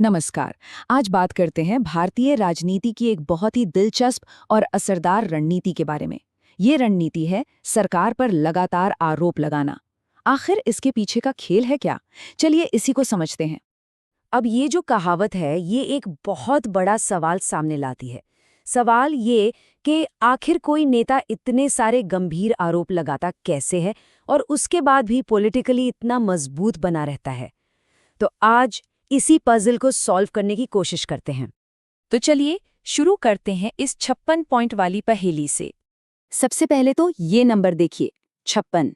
नमस्कार। आज बात करते हैं भारतीय राजनीति की एक बहुत ही दिलचस्प और असरदार रणनीति के बारे में। ये रणनीति है सरकार पर लगातार आरोप लगाना। आखिर इसके पीछे का खेल है क्या? चलिए इसी को समझते हैं। अब ये जो कहावत है ये एक बहुत बड़ा सवाल सामने लाती है। सवाल ये कि आखिर कोई नेता इतने सारे गंभीर आरोप लगाता कैसे है और उसके बाद भी पॉलिटिकली इतना मजबूत बना रहता है। तो आज इसी पजल को सॉल्व करने की कोशिश करते हैं। तो चलिए शुरू करते हैं इस 56 पॉइंट वाली पहेली से। सबसे पहले तो ये नंबर देखिए, 56।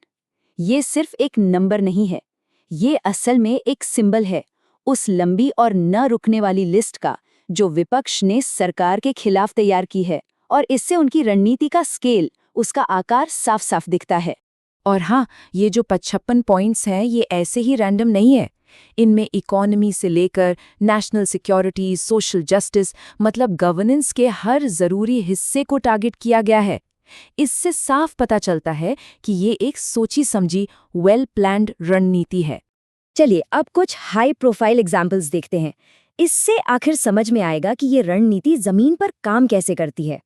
ये सिर्फ एक नंबर नहीं है, ये असल में एक सिंबल है उस लंबी और न रुकने वाली लिस्ट का जो विपक्ष ने सरकार के खिलाफ तैयार की है। और इससे उनकी रणनीति का स्केल, उसका आकार साफ साफ दिखता है। और हाँ, ये जो 55 पॉइंट्स हैं ये ऐसे ही रैंडम नहीं है। इनमें इकोनॉमी से लेकर नेशनल सिक्योरिटी, सोशल जस्टिस, मतलब गवर्नेंस के हर जरूरी हिस्से को टारगेट किया गया है। इससे साफ पता चलता है कि ये एक सोची समझी, वेल प्लान्ड रणनीति है। चलिए अब कुछ हाई प्रोफाइल एग्जाम्पल्स देखते हैं। इससे आखिर समझ में आएगा कि ये रणनीति जमीन पर काम कैसे करती है।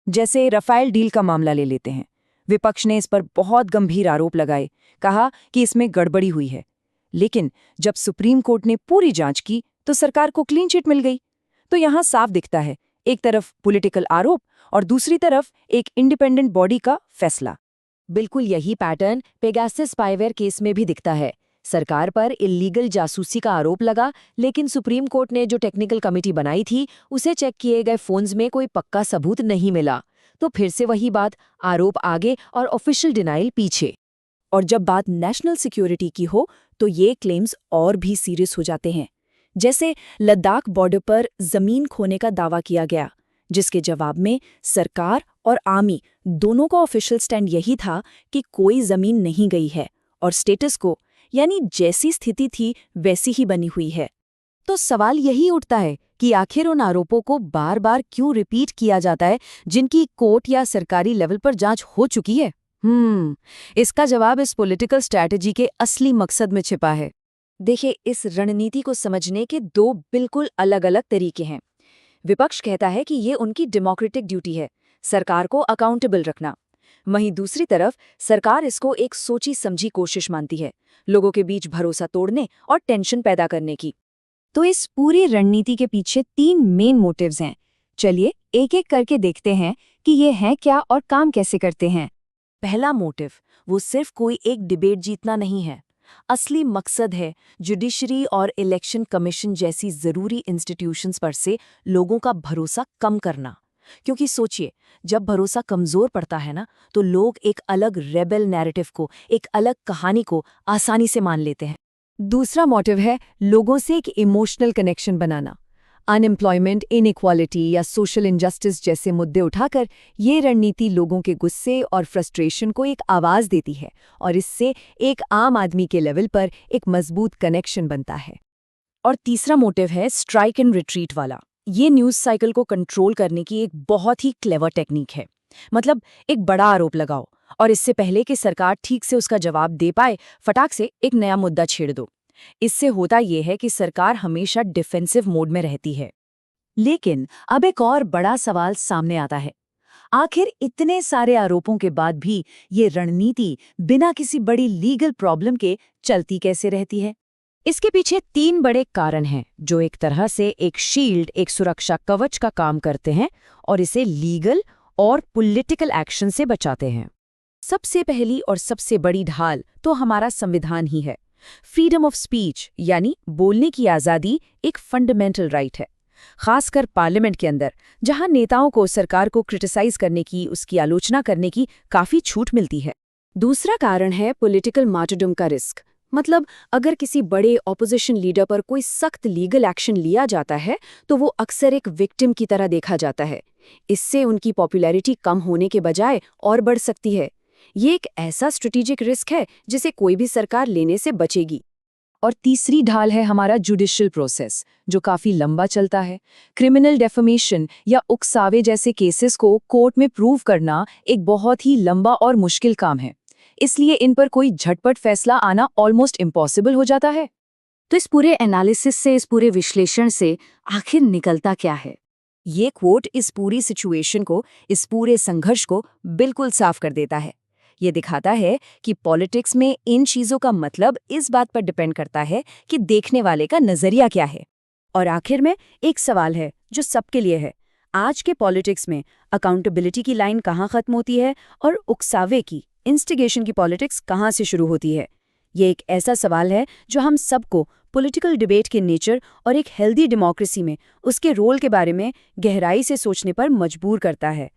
जैसे राफेल डील का मामला ले लेते हैं। विपक्ष ने इस पर बहुत गंभीर आरोप लगाए, कहा कि इसमें गड़बड़ी हुई है। लेकिन जब सुप्रीम कोर्ट ने पूरी जांच की तो सरकार को क्लीन चिट मिल गई। तो यहाँ साफ दिखता है, एक तरफ पॉलिटिकल आरोप और दूसरी तरफ एक इंडिपेंडेंट बॉडी का फैसला। बिल्कुल यही पैटर्न पेगासस स्पाईवेयर केस में भी दिखता है। सरकार पर इल्लीगल जासूसी का आरोप लगा, लेकिन सुप्रीम कोर्ट ने जो टेक्निकल कमेटी बनाई थी उसे चेक किए गए फोन्स में कोई पक्का सबूत नहीं मिला। तो फिर से वही बात, आरोप आगे और ऑफिशियल डिनाइल पीछे। और जब बात नेशनल सिक्योरिटी की हो तो ये क्लेम्स और भी सीरियस हो जाते हैं। जैसे लद्दाख बॉर्डर पर जमीन खोने का दावा किया गया, जिसके जवाब में सरकार और आर्मी दोनों का ऑफिशियल स्टैंड यही था कि कोई जमीन नहीं गई है और स्टेटस को, यानी जैसी स्थिति थी वैसी ही बनी हुई है। तो सवाल यही उठता है कि आखिर उन आरोपों को बार बार क्यों रिपीट किया जाता है जिनकी कोर्ट या सरकारी लेवल पर जांच हो चुकी है। इसका जवाब इस पॉलिटिकल स्ट्रैटेजी के असली मकसद में छिपा है। देखिए, इस रणनीति को समझने के दो बिल्कुल अलग अलग तरीके हैं। विपक्ष कहता है कि ये उनकी डेमोक्रेटिक ड्यूटी है, सरकार को अकाउंटेबल रखना। वहीं दूसरी तरफ सरकार इसको एक सोची समझी कोशिश मानती है, लोगों के बीच भरोसा तोड़ने और टेंशन पैदा करने की। तो इस पूरी रणनीति के पीछे तीन मेन मोटिव्स हैं। चलिए एक एक करके देखते हैं कि ये हैं क्या और काम कैसे करते हैं। पहला मोटिव, वो सिर्फ कोई एक डिबेट जीतना नहीं है। असली मकसद है जुडिशरी और इलेक्शन कमीशन जैसी जरूरी इंस्टीट्यूशंस पर से लोगों का भरोसा कम करना। क्योंकि सोचिए, जब भरोसा कमजोर पड़ता है ना, तो लोग एक अलग रेबेल नैरेटिव को, एक अलग कहानी को आसानी से मान लेते हैं। दूसरा मोटिव है लोगों से एक इमोशनल कनेक्शन बनाना। अनएम्प्लॉयमेंट, इनइक्वालिटी या सोशल इनजस्टिस जैसे मुद्दे उठाकर ये रणनीति लोगों के गुस्से और फ्रस्ट्रेशन को एक आवाज देती है और इससे एक आम आदमी के लेवल पर एक मजबूत कनेक्शन बनता है। और तीसरा मोटिव है स्ट्राइक एंड रिट्रीट वाला। ये न्यूज़ साइकिल को कंट्रोल करने की एक बहुत ही क्लेवर टेक्निक है। मतलब एक बड़ा आरोप लगाओ और इससे पहले कि सरकार ठीक से उसका जवाब दे पाए, फटाक से एक नया मुद्दा छेड़ दो। इससे होता यह है कि सरकार हमेशा डिफेंसिव मोड में रहती है। लेकिन अब एक और बड़ा सवाल सामने आता है, आखिर इतने सारे आरोपों के बाद भी ये रणनीति बिना किसी बड़ी लीगल प्रॉब्लम के चलती कैसे रहती है? इसके पीछे तीन बड़े कारण हैं जो एक तरह से एक शील्ड, एक सुरक्षा कवच का काम करते हैं और इसे लीगल और पॉलिटिकल एक्शन से बचाते हैं। सबसे पहली और सबसे बड़ी ढाल तो हमारा संविधान ही है। फ्रीडम ऑफ स्पीच, यानी बोलने की आज़ादी, एक फंडामेंटल राइट है, खासकर पार्लियामेंट के अंदर, जहां नेताओं को सरकार को क्रिटिसाइज करने की, उसकी आलोचना करने की काफ़ी छूट मिलती है। दूसरा कारण है पॉलिटिकल मार्टरडम का रिस्क। मतलब अगर किसी बड़े ऑपोजिशन लीडर पर कोई सख्त लीगल एक्शन लिया जाता है तो वो अक्सर एक विक्टिम की तरह देखा जाता है। इससे उनकी पॉपुलैरिटी कम होने के बजाय और बढ़ सकती है। ये एक ऐसा स्ट्रेटेजिक रिस्क है जिसे कोई भी सरकार लेने से बचेगी। और तीसरी ढाल है हमारा जुडिशियल प्रोसेस, जो काफी लंबा चलता है। क्रिमिनल डेफेमेशन या उकसावे जैसे केसेस को कोर्ट में प्रूव करना एक बहुत ही लंबा और मुश्किल काम है। इसलिए इन पर कोई झटपट फैसला आना ऑलमोस्ट इम्पॉसिबल हो जाता है। तो इस पूरे एनालिसिस से, इस पूरे विश्लेषण से आखिर निकलता क्या है? ये क्वोट इस पूरी सिचुएशन को, इस पूरे संघर्ष को बिल्कुल साफ कर देता है। ये दिखाता है कि पॉलिटिक्स में इन चीज़ों का मतलब इस बात पर डिपेंड करता है कि देखने वाले का नज़रिया क्या है। और आखिर में एक सवाल है जो सबके लिए है। आज के पॉलिटिक्स में अकाउंटेबिलिटी की लाइन कहाँ खत्म होती है और उकसावे की, इंस्टिगेशन की पॉलिटिक्स कहाँ से शुरू होती है? ये एक ऐसा सवाल है जो हम सबको पॉलिटिकल डिबेट के नेचर और एक हेल्दी डेमोक्रेसी में उसके रोल के बारे में गहराई से सोचने पर मजबूर करता है।